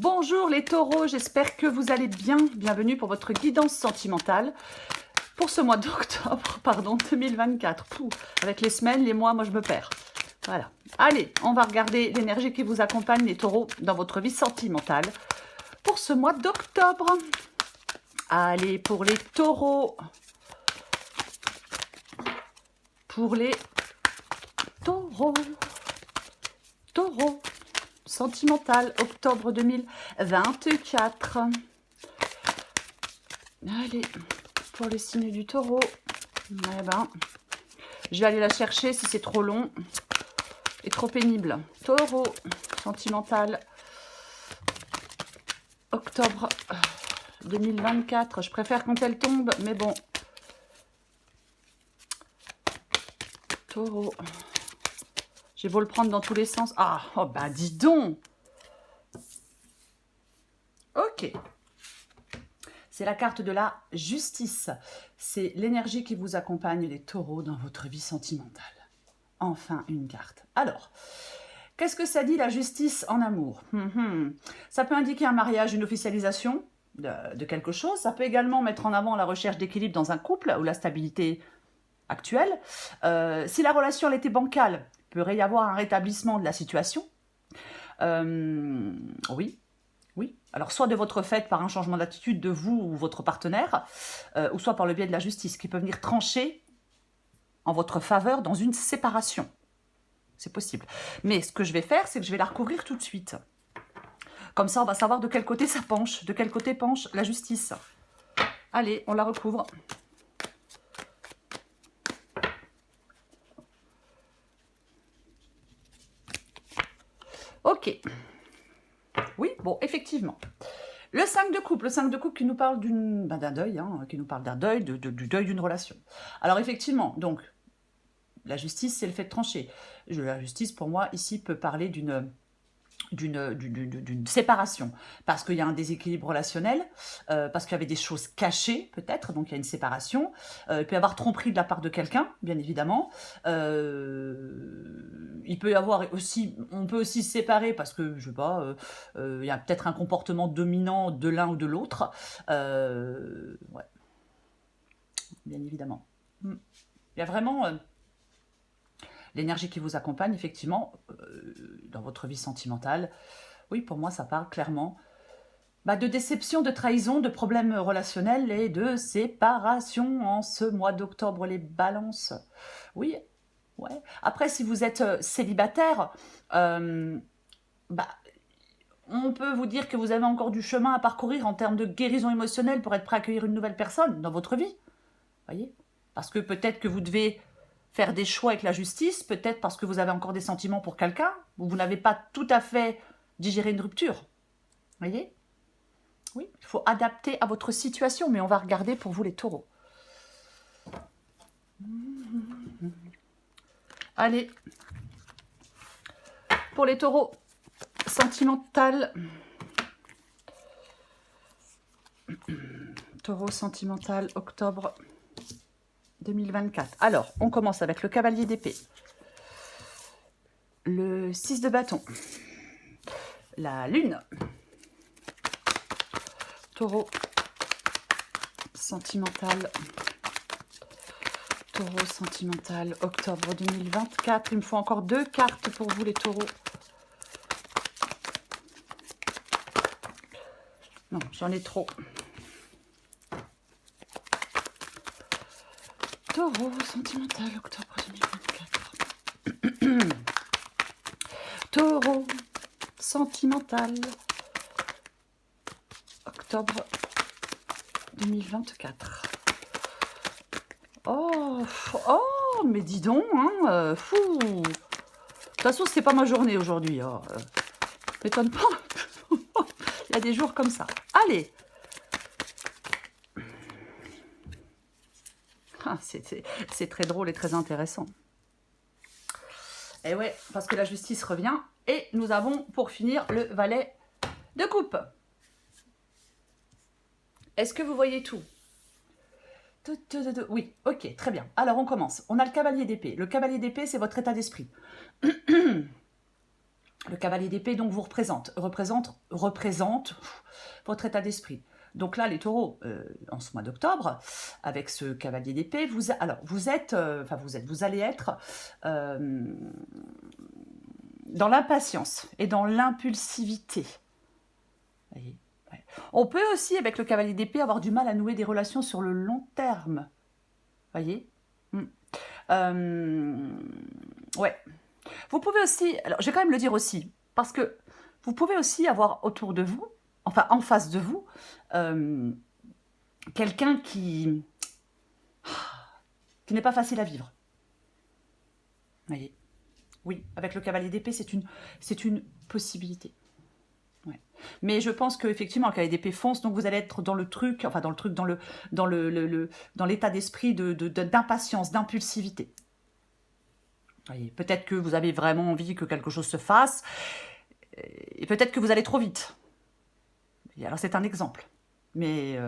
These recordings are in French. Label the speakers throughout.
Speaker 1: Bonjour les taureaux, j'espère que vous allez bien. Bienvenue pour votre guidance sentimentale pour ce mois d'octobre, pardon, 2024. Pouh, avec les semaines, les mois, moi je me perds. Voilà. Allez, on va regarder l'énergie qui vous accompagne, les taureaux, dans votre vie sentimentale pour ce mois d'octobre. Allez, pour les taureaux. Pour les taureaux. Taureaux. Sentimental, octobre 2024. Allez, pour les signes du taureau, eh ben, je vais aller la chercher si c'est trop long et trop pénible. Taureau, sentimental, octobre 2024. Je préfère quand elle tombe, mais bon. Taureau. J'ai beau le prendre dans tous les sens. Ah, oh bah dis donc. Ok. C'est la carte de la justice. C'est l'énergie qui vous accompagne, les taureaux, dans votre vie sentimentale. Enfin, une carte. Alors, qu'est-ce que ça dit la justice en amour? Ça peut indiquer un mariage, une officialisation de quelque chose. Ça peut également mettre en avant la recherche d'équilibre dans un couple ou la stabilité actuelle. Si la relation elle était bancale, il pourrait y avoir un rétablissement de la situation. Oui. Oui, alors soit de votre fait par un changement d'attitude de vous ou votre partenaire, ou soit par le biais de la justice, qui peut venir trancher en votre faveur dans une séparation. C'est possible. Mais ce que je vais faire, c'est que je vais la recouvrir tout de suite. Comme ça, on va savoir de quel côté ça penche, de quel côté penche la justice. Allez, on la recouvre. Ok. Oui, bon, effectivement. Le 5 de coupe, qui nous parle d'un deuil, qui nous parle d'un deuil, du deuil d'une relation. Alors effectivement, donc, la justice, c'est le fait de trancher. La justice, pour moi, ici, peut parler d'une séparation, parce qu'il y a un déséquilibre relationnel, parce qu'il y avait des choses cachées, peut-être, donc il y a une séparation. Il peut y avoir tromperie de la part de quelqu'un, bien évidemment. Il peut y avoir aussi, on peut aussi se séparer parce que, je sais pas, il y a peut-être un comportement dominant de l'un ou de l'autre. Ouais, bien évidemment. Il y a vraiment l'énergie qui vous accompagne, effectivement, dans votre vie sentimentale. Oui, pour moi, ça parle clairement de déception, de trahison, de problèmes relationnels et de séparation en ce mois d'octobre, les balances. Oui, ouais. Après, si vous êtes célibataire, on peut vous dire que vous avez encore du chemin à parcourir en termes de guérison émotionnelle pour être prêt à accueillir une nouvelle personne dans votre vie. Voyez ? Parce que peut-être que vous devez faire des choix avec la justice, peut-être parce que vous avez encore des sentiments pour quelqu'un, ou vous n'avez pas tout à fait digéré une rupture. Voyez ? Oui, il faut adapter à votre situation, mais on va regarder pour vous les taureaux. Allez, pour les taureaux, sentimental. Taureau sentimental, octobre 2024. Alors, on commence avec le cavalier d'épée. Le 6 de bâton. La lune. Taureau sentimental. Taureau sentimental, octobre 2024. Il me faut encore 2 cartes pour vous les taureaux. Non, j'en ai trop. Taureau sentimental, octobre 2024. Taureau sentimental, octobre 2024. Oh, mais dis donc, fou. De toute façon, c'est pas ma journée aujourd'hui. M'étonne pas. Il y a des jours comme ça. Allez. C'est très drôle et très intéressant. Et ouais, parce que la justice revient. Et nous avons, pour finir, le valet de coupe. Est-ce que vous voyez tout? Oui, ok, très bien. Alors, on commence. On a le cavalier d'épée. Le cavalier d'épée, c'est votre état d'esprit. Le cavalier d'épée, donc, vous représente votre état d'esprit. Donc là, les taureaux, en ce mois d'octobre, avec ce cavalier d'épée, vous allez être dans l'impatience et dans l'impulsivité. Voyez, ouais. On peut aussi, avec le cavalier d'épée, avoir du mal à nouer des relations sur le long terme. Voyez. Ouais. Vous pouvez aussi, alors je vais quand même le dire aussi, parce que vous pouvez aussi avoir autour de vous, enfin en face de vous, quelqu'un qui n'est pas facile à vivre. Voyez. Oui, avec le cavalier d'épée, c'est une possibilité. Ouais. Mais je pense qu'effectivement, le cavalier d'épée fonce, donc vous allez être dans le truc, enfin dans l'état d'esprit d'impatience, d'impulsivité. Voyez, peut-être que vous avez vraiment envie que quelque chose se fasse, et peut-être que vous allez trop vite. Et alors c'est un exemple, mais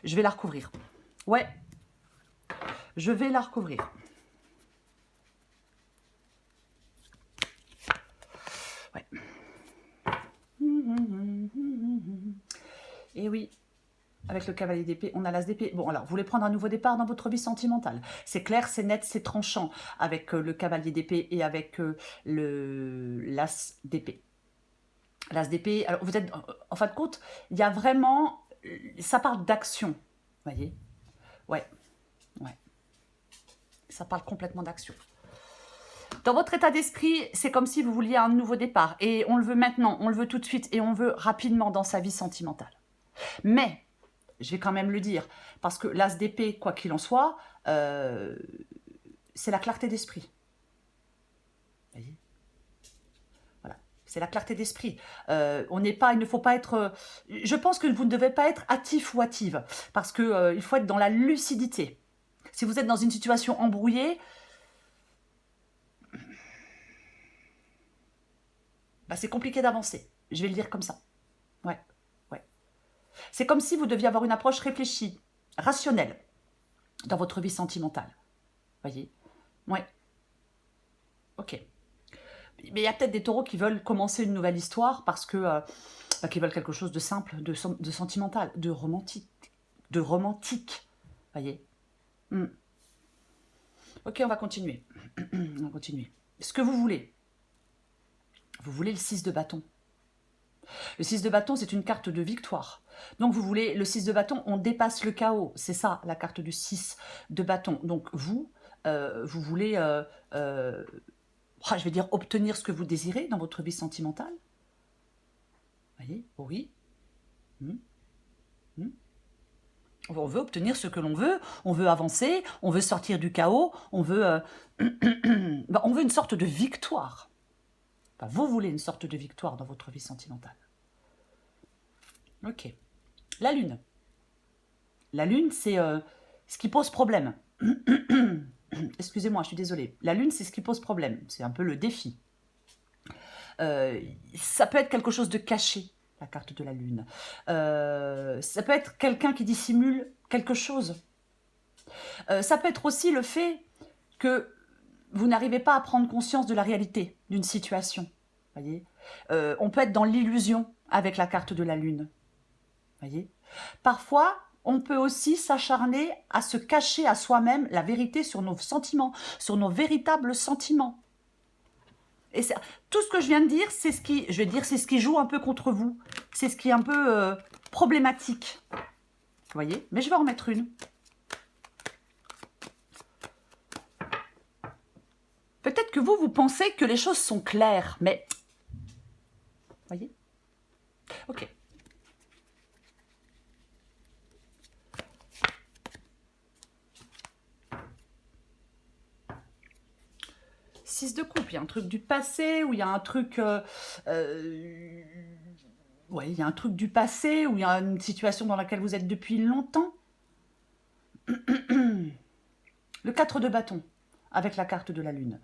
Speaker 1: je vais la recouvrir. Ouais, je vais la recouvrir. Ouais. Et oui, avec le cavalier d'épée, on a l'as d'épée. Bon, alors, vous voulez prendre un nouveau départ dans votre vie sentimentale. C'est clair, c'est net, c'est tranchant avec le cavalier d'épée et avec l'as d'épée. L'as d'épée, alors vous êtes, en fin de compte, il y a vraiment, ça parle d'action, voyez. Ouais, ouais. Ça parle complètement d'action. Dans votre état d'esprit, c'est comme si vous vouliez un nouveau départ. Et on le veut maintenant, on le veut tout de suite, et on veut rapidement dans sa vie sentimentale. Mais, je vais quand même le dire, parce que l'as d'épée, quoi qu'il en soit, c'est la clarté d'esprit. Vous voyez ? Voilà, c'est la clarté d'esprit. Il ne faut pas être... je pense que vous ne devez pas être hâtif ou hâtive, parce qu'il il faut être dans la lucidité. Si vous êtes dans une situation embrouillée, bah, c'est compliqué d'avancer. Je vais le dire comme ça. Ouais, ouais. C'est comme si vous deviez avoir une approche réfléchie, rationnelle, dans votre vie sentimentale. Voyez ? Ouais. Ok. Mais il y a peut-être des taureaux qui veulent commencer une nouvelle histoire parce que qui veulent quelque chose de simple, de sentimental, de romantique. De romantique. Voyez ? Ok, on va continuer. On va continuer. Ce que vous voulez. Vous voulez le 6 de bâton. Le 6 de bâton, c'est une carte de victoire. Donc vous voulez, le 6 de bâton, on dépasse le chaos. C'est ça, la carte du 6 de bâton. Donc vous voulez, je vais dire, obtenir ce que vous désirez dans votre vie sentimentale. Vous voyez ? Oui. On veut obtenir ce que l'on veut, on veut avancer, on veut sortir du chaos, on veut, on veut une sorte de victoire. Enfin, vous voulez une sorte de victoire dans votre vie sentimentale. Ok. La lune. La lune, c'est ce qui pose problème. Excusez-moi, je suis désolée. La lune, c'est ce qui pose problème. C'est un peu le défi. Ça peut être quelque chose de caché, la carte de la lune. Ça peut être quelqu'un qui dissimule quelque chose. Ça peut être aussi le fait que vous n'arrivez pas à prendre conscience de la réalité d'une situation. Voyez ? On peut être dans l'illusion avec la carte de la lune. Voyez ? Parfois, on peut aussi s'acharner à se cacher à soi-même la vérité sur nos sentiments, sur nos véritables sentiments. Et tout ce que je viens de dire, c'est ce qui joue un peu contre vous. C'est ce qui est un peu problématique. Vous voyez ? Mais je vais en remettre une. Peut-être que vous pensez que les choses sont claires, mais... Vous voyez ? Ok. 6 de coupe, il y a un truc du passé, ou il y a un truc... ouais, il y a un truc du passé, ou il y a une situation dans laquelle vous êtes depuis longtemps. Le 4 de bâton, avec la carte de la lune.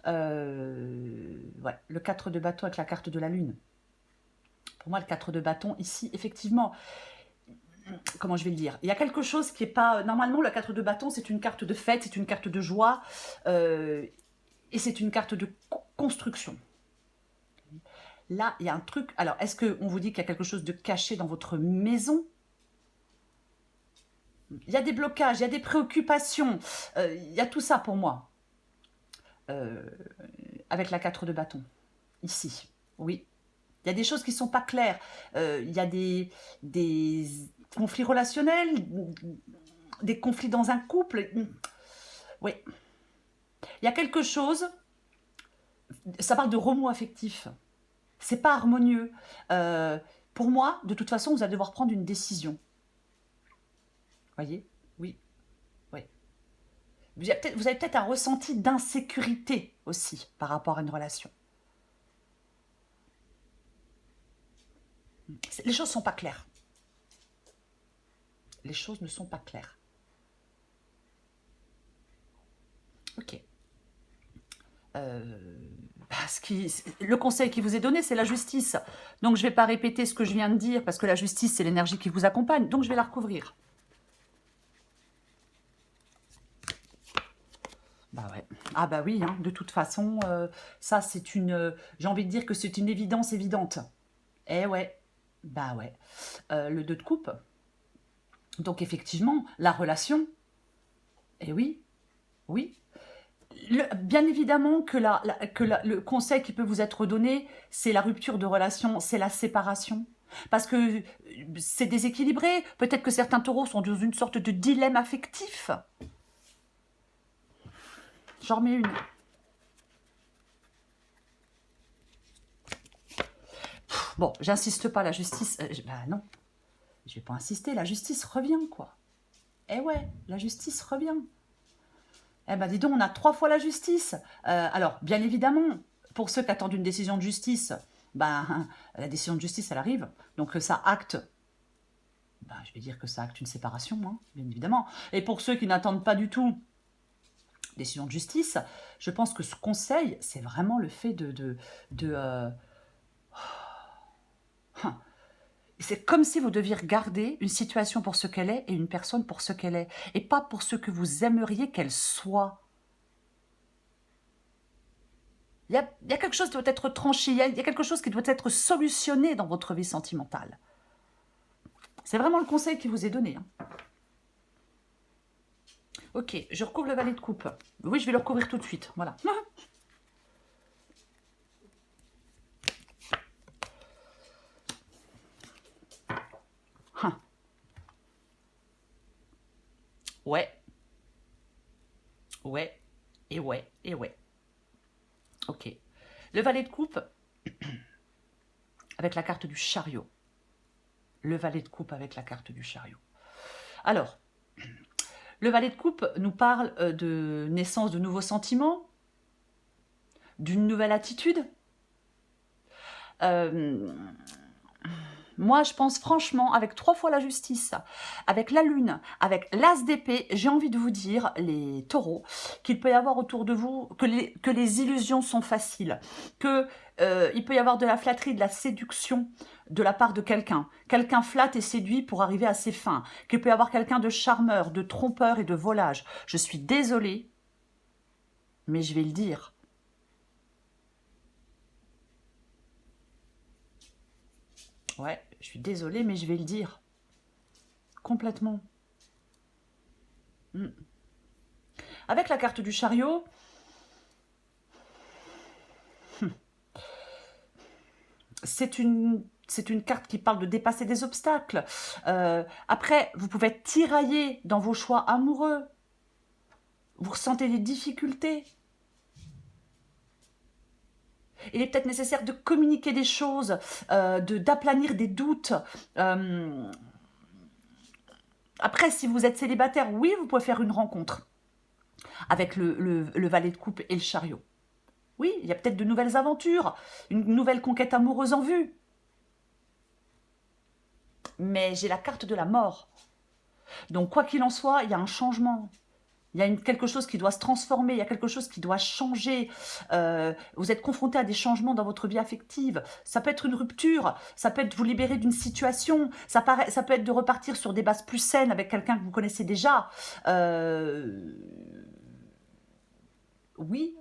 Speaker 1: Ouais, le 4 de bâton avec la carte de la lune. Pour moi, le 4 de bâton, ici, effectivement... Comment je vais le dire ? Il y a quelque chose qui n'est pas... Normalement, le 4 de bâton, c'est une carte de fête, c'est une carte de joie, et c'est une carte de construction. Là, il y a un truc. Alors, est-ce qu'on vous dit qu'il y a quelque chose de caché dans votre maison? Il y a des blocages, il y a des préoccupations. Il y a tout ça pour moi. Avec la 4 de bâton. Ici. Oui. Il y a des choses qui ne sont pas claires. Il y a des conflits relationnels, des conflits dans un couple. Oui. Il y a quelque chose, ça parle de remous affectif. C'est pas harmonieux. Pour moi, de toute façon, vous allez devoir prendre une décision. Voyez? Oui. Oui. Vous avez peut-être un ressenti d'insécurité aussi par rapport à une relation. Les choses ne sont pas claires. Les choses ne sont pas claires. Ok. Le conseil qui vous est donné, c'est la justice. Donc, je ne vais pas répéter ce que je viens de dire, parce que la justice, c'est l'énergie qui vous accompagne. Donc, je vais la recouvrir. Bah ouais. Ah bah oui, hein, de toute façon, ça, c'est une... j'ai envie de dire que c'est une évidence évidente. Eh ouais. Bah ouais. Le 2 de coupe. Donc, effectivement, la relation. Eh oui. Oui. Bien évidemment que, le conseil qui peut vous être donné, c'est la rupture de relation, c'est la séparation. Parce que c'est déséquilibré. Peut-être que certains taureaux sont dans une sorte de dilemme affectif. J'en remets une. Bon, j'insiste pas, la justice... bah non, je vais pas insister, la justice revient, quoi. Eh ouais, la justice revient. Eh ben dis donc, on a 3 fois la justice. Alors, bien évidemment, pour ceux qui attendent une décision de justice, ben, la décision de justice, elle arrive. Donc ça acte, ben, je vais dire que ça acte une séparation, hein, bien évidemment. Et pour ceux qui n'attendent pas du tout décision de justice, je pense que ce conseil, c'est vraiment le fait c'est comme si vous deviez regarder une situation pour ce qu'elle est et une personne pour ce qu'elle est, et pas pour ce que vous aimeriez qu'elle soit. Il y a quelque chose qui doit être tranché, il y a quelque chose qui doit être solutionné dans votre vie sentimentale. C'est vraiment le conseil qui vous est donné. Hein. Ok, je recouvre le valet de coupe. Oui, je vais le recouvrir tout de suite. Voilà. Ouais. Ouais. Et ouais. Et ouais. Ok. Le valet de coupe avec la carte du chariot. Le valet de coupe avec la carte du chariot. Alors, le valet de coupe nous parle de naissance de nouveaux sentiments, d'une nouvelle attitude. Moi, je pense franchement, avec 3 fois la justice, avec la lune, avec l'as d'épée, j'ai envie de vous dire, les taureaux, qu'il peut y avoir autour de vous, que les illusions sont faciles, qu'il peut y avoir de la flatterie, de la séduction de la part de quelqu'un. Quelqu'un flatte et séduit pour arriver à ses fins. Qu'il peut y avoir quelqu'un de charmeur, de trompeur et de volage. Je suis désolée, mais je vais le dire. Ouais, je suis désolée, mais je vais le dire. Complètement. Avec la carte du chariot, c'est une carte qui parle de dépasser des obstacles. Après, vous pouvez être tiraillé dans vos choix amoureux. Vous ressentez des difficultés. Il est peut-être nécessaire de communiquer des choses, d'aplanir des doutes. Après, si vous êtes célibataire, oui, vous pouvez faire une rencontre avec le valet de coupe et le chariot. Oui, il y a peut-être de nouvelles aventures, une nouvelle conquête amoureuse en vue. Mais j'ai la carte de la mort. Donc, quoi qu'il en soit, il y a un changement. Il y a quelque chose qui doit se transformer, il y a quelque chose qui doit changer. Vous êtes confronté à des changements dans votre vie affective. Ça peut être une rupture, ça peut être vous libérer d'une situation, ça peut être de repartir sur des bases plus saines avec quelqu'un que vous connaissez déjà. Oui,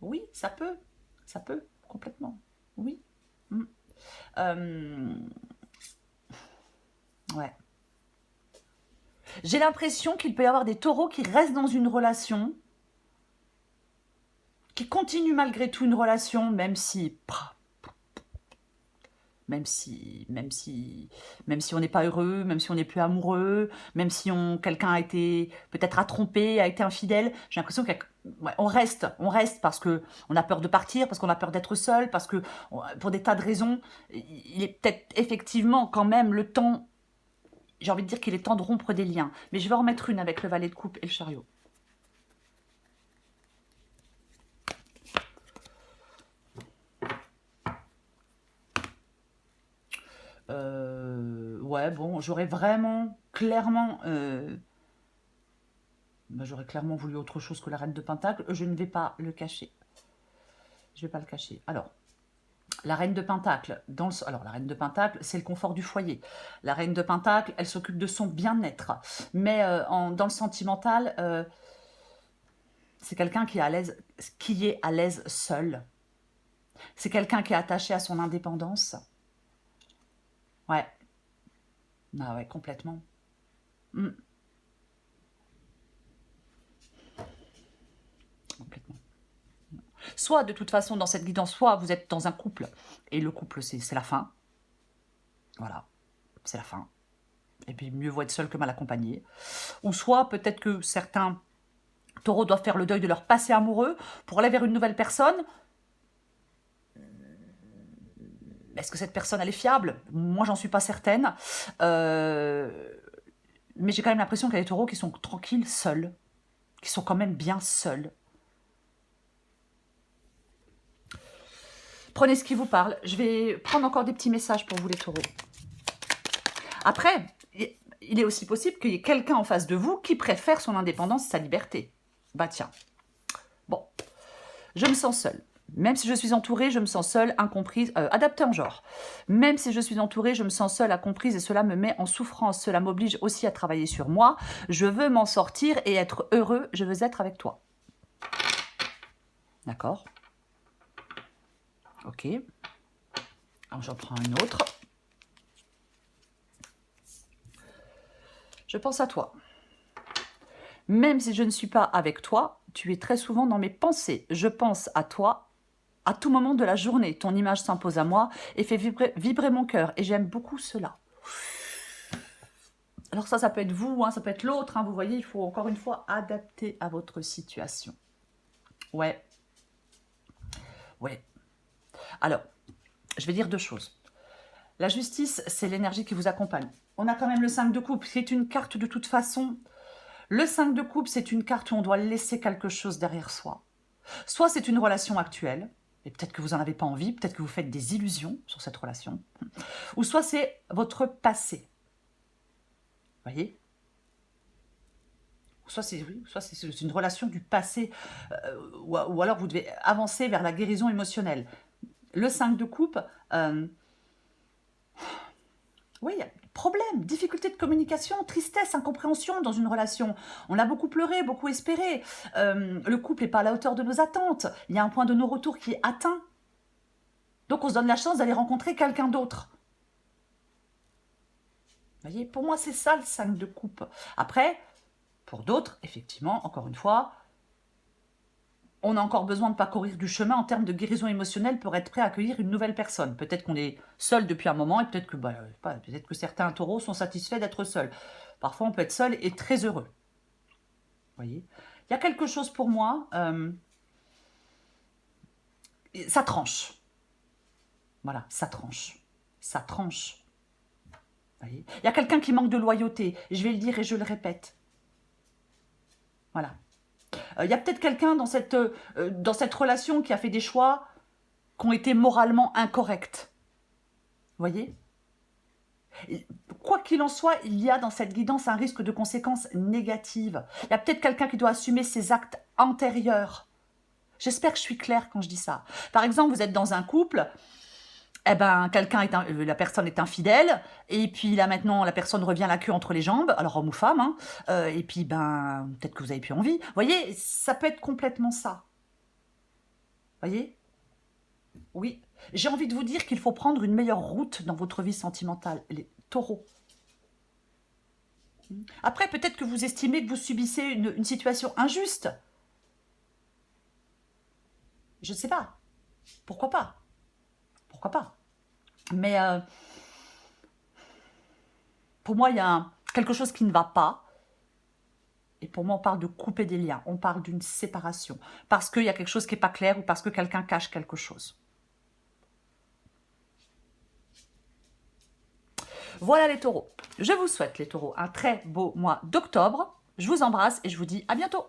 Speaker 1: oui, ça peut, complètement. Oui. Euh, ouais. J'ai l'impression qu'il peut y avoir des taureaux qui restent dans une relation, qui continuent malgré tout une relation, même si on n'est pas heureux, même si on n'est plus amoureux, même si quelqu'un a été peut-être trompé, a été infidèle. J'ai l'impression qu'on reste parce que on a peur de partir, parce qu'on a peur d'être seul, parce que pour des tas de raisons, il est peut-être effectivement quand même le temps. J'ai envie de dire qu'il est temps de rompre des liens. Mais je vais en remettre une avec le valet de coupe et le chariot. Ouais, bon, j'aurais vraiment, clairement... j'aurais clairement voulu autre chose que la reine de Pentacle. Je ne vais pas le cacher. Je ne vais pas le cacher. Alors, la reine de Pentacle, alors la reine de Pentacle, c'est le confort du foyer. La reine de Pentacle, elle s'occupe de son bien-être. Mais dans le sentimental, c'est quelqu'un qui est à l'aise seul. C'est quelqu'un qui est attaché à son indépendance. Ouais. Ah ouais, complètement. Mm. Complètement. Soit, de toute façon, dans cette guidance, soit vous êtes dans un couple, et le couple, c'est la fin. Voilà, c'est la fin. Et puis, mieux vaut être seul que mal accompagné. Ou soit, peut-être que certains taureaux doivent faire le deuil de leur passé amoureux pour aller vers une nouvelle personne. Est-ce que cette personne, elle est fiable? Moi, j'en suis pas certaine. Mais j'ai quand même l'impression qu'il y a des taureaux qui sont tranquilles, seuls. Qui sont quand même bien seuls. Prenez ce qui vous parle. Je vais prendre encore des petits messages pour vous, les taureaux. Après, il est aussi possible qu'il y ait quelqu'un en face de vous qui préfère son indépendance et sa liberté. Bah tiens. Bon, je me sens seule. Même si je suis entourée, je me sens seule, incomprise, adaptée en genre. Même si je suis entourée, je me sens seule, incomprise et cela me met en souffrance. Cela m'oblige aussi à travailler sur moi. Je veux m'en sortir et être heureux. Je veux être avec toi. D'accord. Ok. Alors j'en prends une autre. Je pense à toi. Même si je ne suis pas avec toi, tu es très souvent dans mes pensées. Je pense à toi à tout moment de la journée. Ton image s'impose à moi et fait vibrer mon cœur. Et j'aime beaucoup cela. Alors ça peut être vous, hein, ça peut être l'autre. Hein, vous voyez, il faut encore une fois adapter à votre situation. Ouais. Ouais. Alors, je vais dire deux choses. La justice, c'est l'énergie qui vous accompagne. On a quand même le 5 de coupe, c'est une carte de toute façon. Le 5 de coupe, c'est une carte où on doit laisser quelque chose derrière soi. Soit c'est une relation actuelle, et peut-être que vous n'en avez pas envie, peut-être que vous faites des illusions sur cette relation. Ou soit c'est votre passé. Vous voyez? Soit c'est une relation du passé, ou alors vous devez avancer vers la guérison émotionnelle. Le 5 de coupe, oui, il y a problème, difficulté de communication, tristesse, incompréhension dans une relation. On a beaucoup pleuré, beaucoup espéré. Le couple n'est pas à la hauteur de nos attentes. Il y a un point de non-retour qui est atteint. Donc on se donne la chance d'aller rencontrer quelqu'un d'autre. Vous voyez, pour moi, c'est ça le 5 de coupe. Après, pour d'autres, effectivement, encore une fois, on a encore besoin de parcourir du chemin en termes de guérison émotionnelle pour être prêt à accueillir une nouvelle personne. Peut-être qu'on est seul depuis un moment et peut-être que certains taureaux sont satisfaits d'être seuls. Parfois, on peut être seul et très heureux. Vous voyez, il y a quelque chose pour moi, ça tranche. Voilà, ça tranche. Ça tranche. Vous voyez, il y a quelqu'un qui manque de loyauté. Je vais le dire et je le répète. Voilà. Il y a peut-être quelqu'un dans cette relation qui a fait des choix qui ont été moralement incorrects. Vous voyez? Quoi qu'il en soit, il y a dans cette guidance un risque de conséquences négatives. Il y a peut-être quelqu'un qui doit assumer ses actes antérieurs. J'espère que je suis claire quand je dis ça. Par exemple, vous êtes dans un couple, eh ben, la personne est infidèle, et puis là maintenant, la personne revient la queue entre les jambes, alors homme ou femme, hein, et puis peut-être que vous avez plus envie. Vous voyez, ça peut être complètement ça. Vous voyez? Oui. J'ai envie de vous dire qu'il faut prendre une meilleure route dans votre vie sentimentale, les taureaux. Après, peut-être que vous estimez que vous subissez une situation injuste. Je ne sais pas. Pourquoi pas? Pourquoi pas? Mais pour moi, il y a quelque chose qui ne va pas. Et pour moi, on parle de couper des liens. On parle d'une séparation. Parce qu'il y a quelque chose qui n'est pas clair ou parce que quelqu'un cache quelque chose. Voilà les taureaux. Je vous souhaite, les taureaux, un très beau mois d'octobre. Je vous embrasse et je vous dis à bientôt.